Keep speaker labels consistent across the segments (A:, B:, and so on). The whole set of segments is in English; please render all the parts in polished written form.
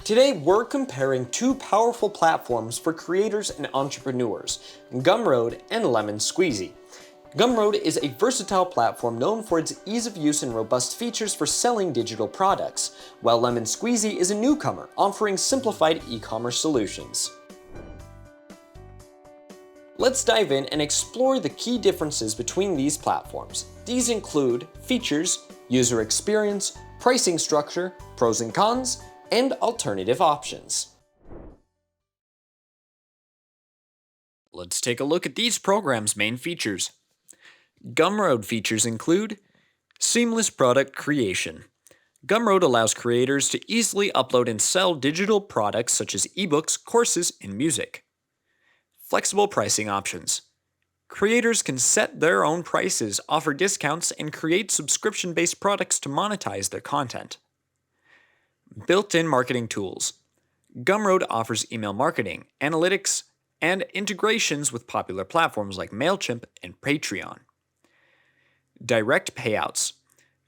A: Today we're comparing two powerful platforms for creators and entrepreneurs, Gumroad and Lemon Squeezy. Gumroad is a versatile platform known for its ease of use and robust features for selling digital products, while Lemon Squeezy is a newcomer offering simplified e-commerce solutions. Let's dive in and explore the key differences between these platforms. These include features, user experience, pricing structure, pros and cons, and alternative options. Let's take a look at these programs' main features. Gumroad features include seamless product creation. Gumroad allows creators to easily upload and sell digital products such as ebooks, courses, and music. Flexible pricing options. Creators can set their own prices, offer discounts, and create subscription-based products to monetize their content. Built-in marketing tools. Gumroad offers email marketing, analytics, and integrations with popular platforms like MailChimp and Patreon. Direct payouts.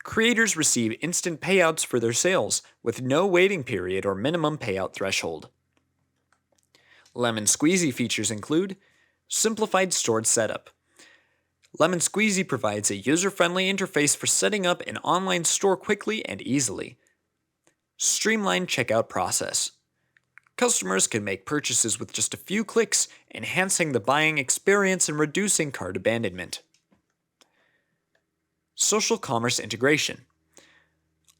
A: Creators receive instant payouts for their sales with no waiting period or minimum payout threshold. Lemon Squeezy features include simplified stored setup. Lemon Squeezy provides a user-friendly interface for setting up an online store quickly and easily. Streamlined checkout process. Customers can make purchases with just a few clicks, enhancing the buying experience and reducing cart abandonment. Social commerce integration.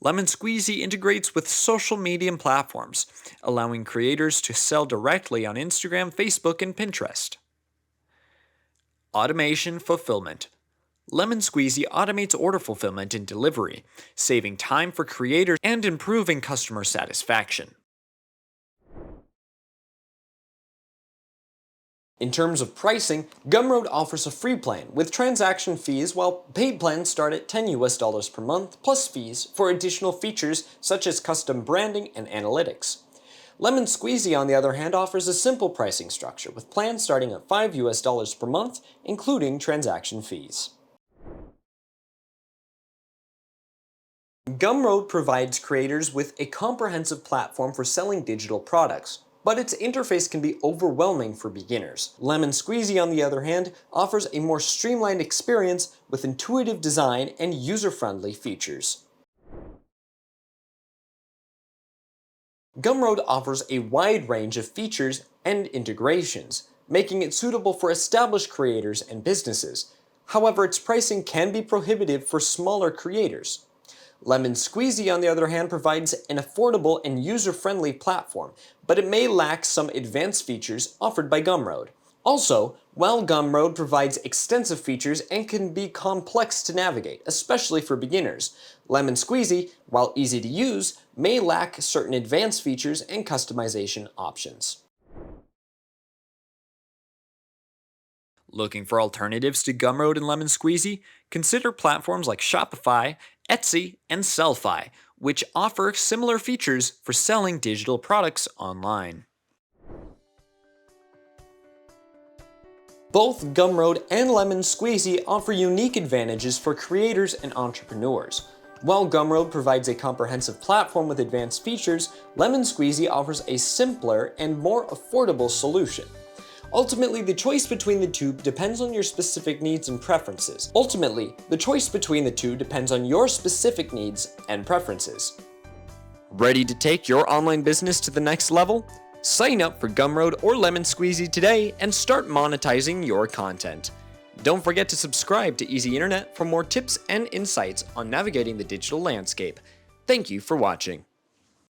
A: Lemon Squeezy integrates with social media platforms, allowing creators to sell directly on Instagram, Facebook, and Pinterest. Automation fulfillment. Lemon Squeezy automates order fulfillment and delivery, saving time for creators and improving customer satisfaction. In terms of pricing, Gumroad offers a free plan with transaction fees, while paid plans start at $10 per month plus fees for additional features such as custom branding and analytics. Lemon Squeezy, on the other hand, offers a simple pricing structure with plans starting at $5 per month, including transaction fees. Gumroad provides creators with a comprehensive platform for selling digital products, but its interface can be overwhelming for beginners. Lemon Squeezy, on the other hand, offers a more streamlined experience with intuitive design and user-friendly features. Gumroad offers a wide range of features and integrations, making it suitable for established creators and businesses. However, its pricing can be prohibitive for smaller creators. Lemon Squeezy, on the other hand, provides an affordable and user-friendly platform, but it may lack some advanced features offered by Gumroad. Also, while Gumroad provides extensive features and can be complex to navigate, especially for beginners, Lemon Squeezy, while easy to use, may lack certain advanced features and customization options. Looking for alternatives to Gumroad and Lemon Squeezy? Consider platforms like Shopify, Etsy, and Sellfy, which offer similar features for selling digital products online. Both Gumroad and Lemon Squeezy offer unique advantages for creators and entrepreneurs. While Gumroad provides a comprehensive platform with advanced features, Lemon Squeezy offers a simpler and more affordable solution. Ultimately, the choice between the two depends on your specific needs and preferences. Ready to take your online business to the next level? Sign up for Gumroad or Lemon Squeezy today and start monetizing your content. Don't forget to subscribe to EasyInternet for more tips and insights on navigating the digital landscape. Thank you for watching.